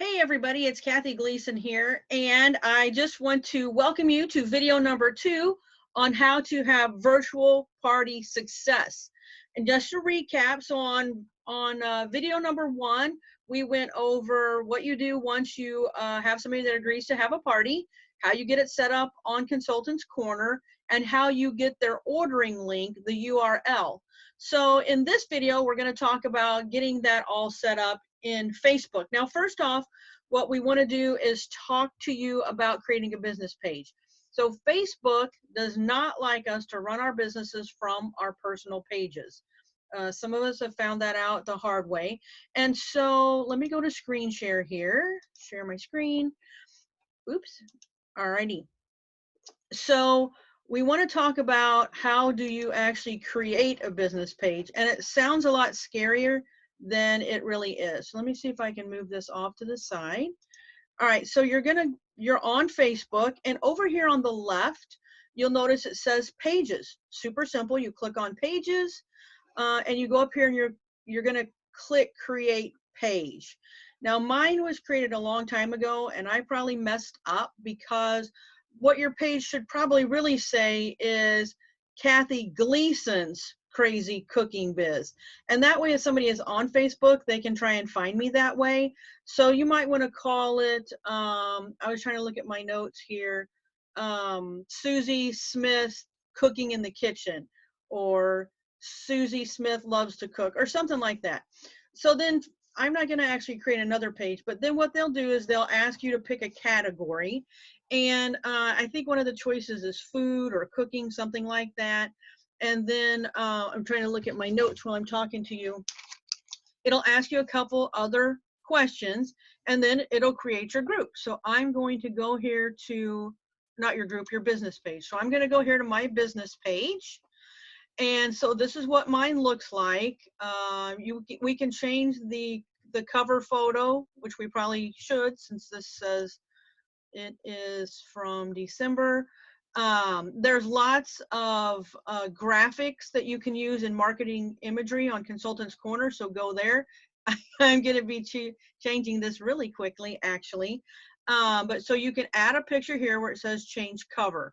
Hey everybody, it's Kathy Gleason here, and I just want to welcome you to video number 2 on how to have virtual party success. And just to recap, so on video number 1, we went over what you do once you have somebody that agrees to have a party, how you get it set up on Consultants Corner, and how you get their ordering link, the URL. So in this video, we're going to talk about getting that all set up in Facebook. Now, first off, what we want to do is talk to you about creating a business page. So Facebook does not like us to run our businesses from our personal pages. Some of us have found that out the hard way. And so let me go to screen share here, share my screen. Oops. Alrighty. So we want to talk about how do you actually create a business page. And it sounds a lot scarier than it really is. So let me see if I can move this off to the side. All right, so you're on Facebook, and over here on the left, you'll notice it says pages. Super simple. You click on pages, and you go up here and you're gonna click create page. Now mine was created a long time ago, and I probably messed up because what your page should probably really say is Kathy Gleason's Crazy Cooking Biz. And that way, if somebody is on Facebook, they can try and find me that way. So you might want to call it, I was trying to look at my notes here, Susie Smith Cooking in the Kitchen, or Susie Smith Loves to Cook, or something like that. So then I'm not going to actually create another page, but then what they'll do is they'll ask you to pick a category. And I think one of the choices is food or cooking, something like that. And then I'm trying to look at my notes while I'm talking to you. It'll ask you a couple other questions, and then it'll create your group. So I'm going to go here to, not your group, your business page. So I'm going to go here to my business page. And so this is what mine looks like. We can change the cover photo, which we probably should, since this says it is from December. There's lots of graphics that you can use in marketing imagery on Consultants Corner, so go there. I'm going to be changing this really quickly, actually. But so you can add a picture here where it says change cover.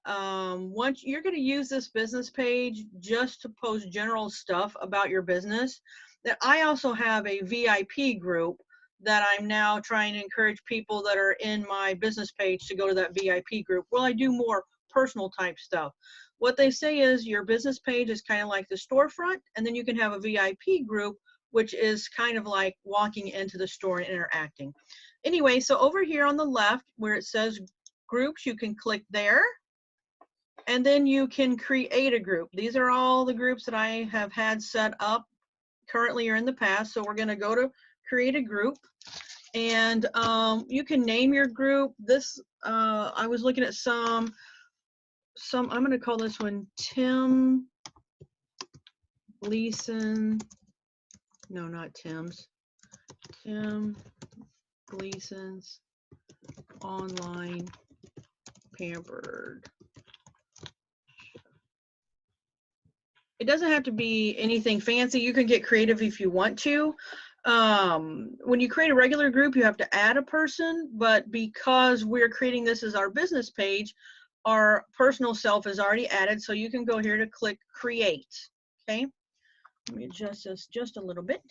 Once you're going to use this business page just to post general stuff about your business, that I also have a VIP group that I'm now trying to encourage people that are in my business page to go to that VIP group. Well, I do more personal type stuff. What they say is your business page is kind of like the storefront, and then you can have a VIP group, which is kind of like walking into the store and interacting. Anyway, so over here on the left where it says groups, you can click there. And then you can create a group. These are all the groups that I have had set up currently or in the past. So we're going to go to create a group, and you can name your group. This I was looking at some. I'm going to call this one Tim Gleason. No, not Tim's. Tim Gleason's Online Pampered. It doesn't have to be anything fancy. You can get creative if you want to. When you create a regular group, you have to add a person, but because we're creating this as our business page, our personal self is already added, so you can go here to click create. Okay, let me adjust this just a little bit.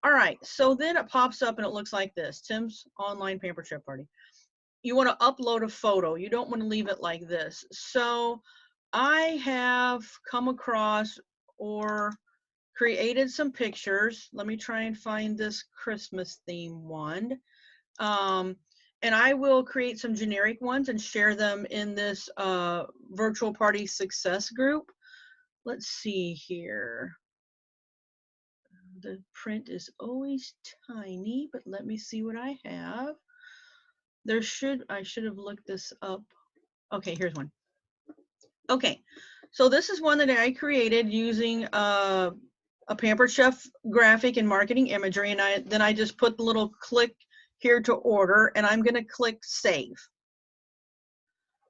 All right, so then it pops up and it looks like this: Tim's Online Pamper Chef Party. You want to upload a photo. You don't want to leave it like this. So I have come across or created some pictures. Let me try and find this Christmas theme one. And I will create some generic ones and share them in this virtual party success group. Let's see here. The print is always tiny, but let me see what I have. I should have looked this up. Okay, here's one. Okay, so this is one that I created using a Pampered Chef graphic and marketing imagery, and then I just put the little click here to order, and I'm going to click save.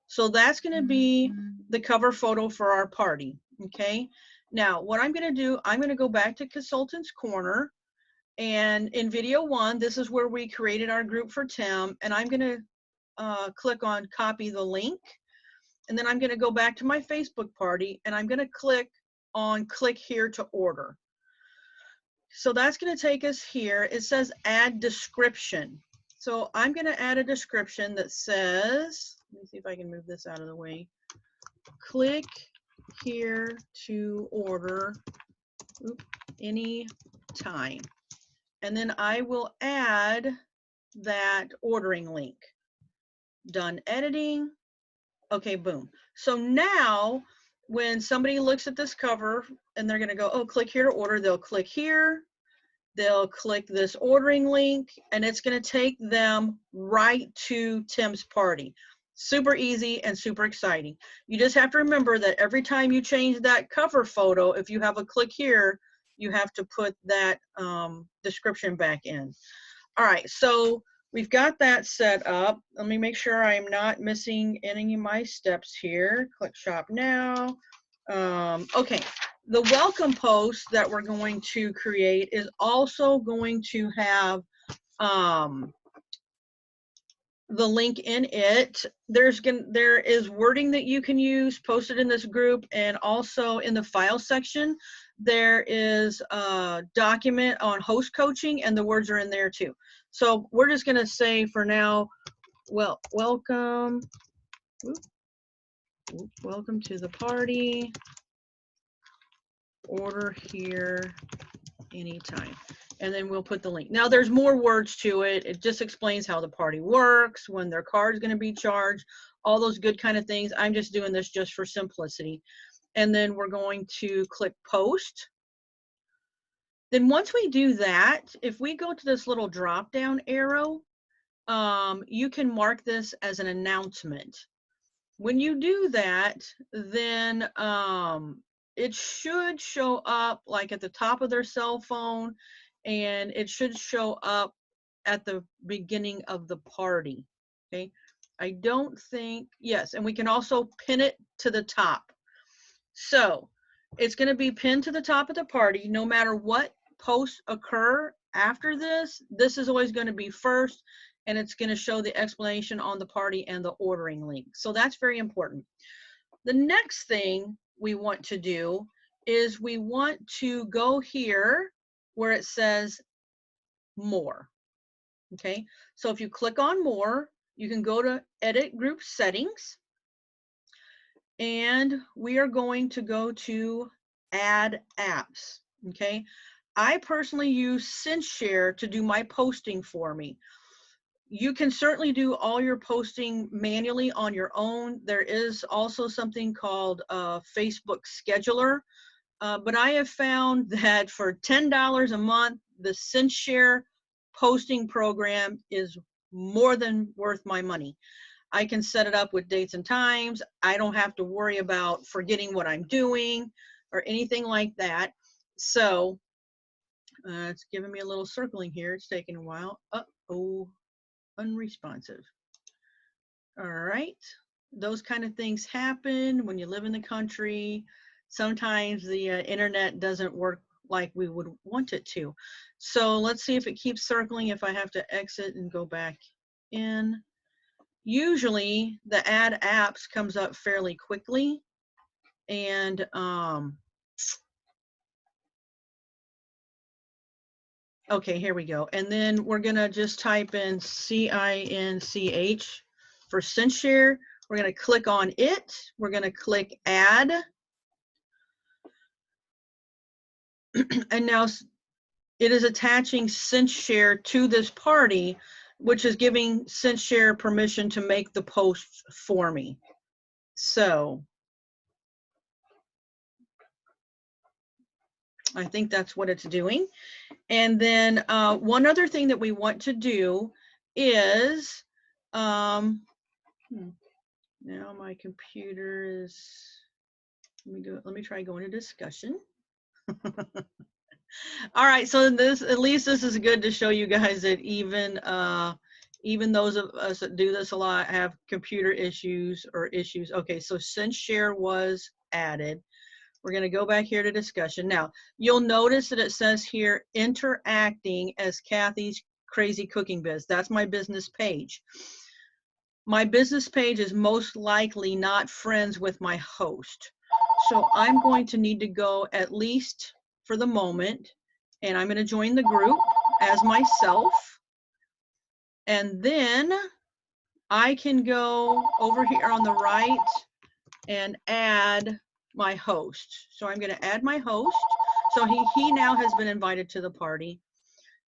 So that's going to be the cover photo for our party. Okay, now what I'm going to do, I'm going to go back to Consultants Corner, And in video 1, this is where we created our group for Tim, and I'm going to click on copy the link, and then I'm going to go back to my Facebook party, and I'm going to click on click here to order. So that's going to take us here. It says add description. So I'm going to add a description that says, let me see if I can move this out of the way. Click here to order any time. And then I will add that ordering link. Done editing. Okay, boom. So now when somebody looks at this cover and they're going to go, oh, click here to order, they'll click here, they'll click this ordering link, and it's going to take them right to Tim's party. Super easy and super exciting. You just have to remember that every time you change that cover photo, if you have a click here, you have to put that description back in. All right, so we've got that set up. Let me make sure I'm not missing any of my steps here. Click shop now. Okay, the welcome post that we're going to create is also going to have the link in it. There is wording that you can use posted in this group, and also in the file section there is a document on host coaching, and the words are in there too. So we're just going to say for now, well, welcome to the party, order here anytime, and then we'll put the link. Now there's more words to it. It just explains how the party works, when their card is going to be charged, all those good kind of things. I'm just doing this just for simplicity. And then we're going to click post. Then once we do that, if we go to this little drop down arrow, you can mark this as an announcement. When you do that, then it should show up like at the top of their cell phone, and it should show up at the beginning of the party. Okay, I don't think, yes, and we can also pin it to the top. So it's going to be pinned to the top of the party. No matter what posts occur after this, this is always going to be first, and it's going to show the explanation on the party and the ordering link. So that's very important. The next thing we want to do is we want to go here where it says more. Okay, so if you click on more, you can go to edit group settings, and we are going to go to add apps. Okay, I personally use CinchShare to do my posting for me. You can certainly do all your posting manually on your own. There is also something called Facebook Scheduler, but I have found that for $10 a month, the CinchShare posting program is more than worth my money. I can set it up with dates and times. I don't have to worry about forgetting what I'm doing or anything like that. So it's giving me a little circling here. It's taking a while. Uh-oh, unresponsive. All right. Those kind of things happen when you live in the country. Sometimes the internet doesn't work like we would want it to. So let's see if it keeps circling, if I have to exit and go back in. Usually the add apps comes up fairly quickly, and okay, here we go. And then we're gonna just type in CINCH for CinchShare. We're gonna click on it. We're gonna click add. And now it is attaching CinchShare to this party, which is giving CinchShare permission to make the posts for me. So I think that's what it's doing. And then one other thing that we want to do is, now my computer is, let me try going to discussion. All right, so this, at least this is good to show you guys that even those of us that do this a lot have computer issues or issues. Okay, so CinchShare was added. We're going to go back here to discussion. Now, you'll notice that it says here, interacting as Kathy's Crazy Cooking Biz. That's my business page. My business page is most likely not friends with my host. So I'm going to need to go, at least for the moment, and I'm going to join the group as myself. And then I can go over here on the right and add my host. So I'm going to add my host. So he now has been invited to the party.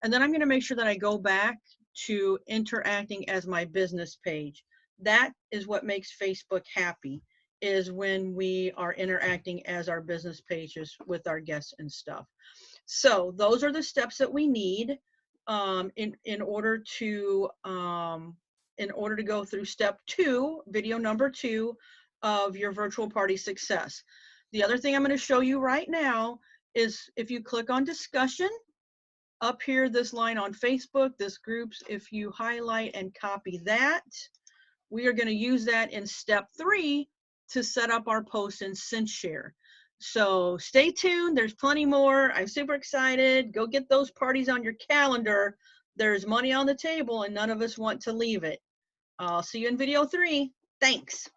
And then I'm going to make sure that I go back to interacting as my business page. That is what makes Facebook happy, is when we are interacting as our business pages with our guests and stuff. So those are the steps that we need in order to go through step 2, video number 2 of your virtual party success. The other thing I'm going to show you right now is, if you click on discussion, up here, this line on Facebook, this groups, if you highlight and copy that, we are going to use that in step 3 to set up our post in SendShare. So stay tuned. There's plenty more. I'm super excited. Go get those parties on your calendar. There's money on the table and none of us want to leave it. I'll see you in video 3. Thanks.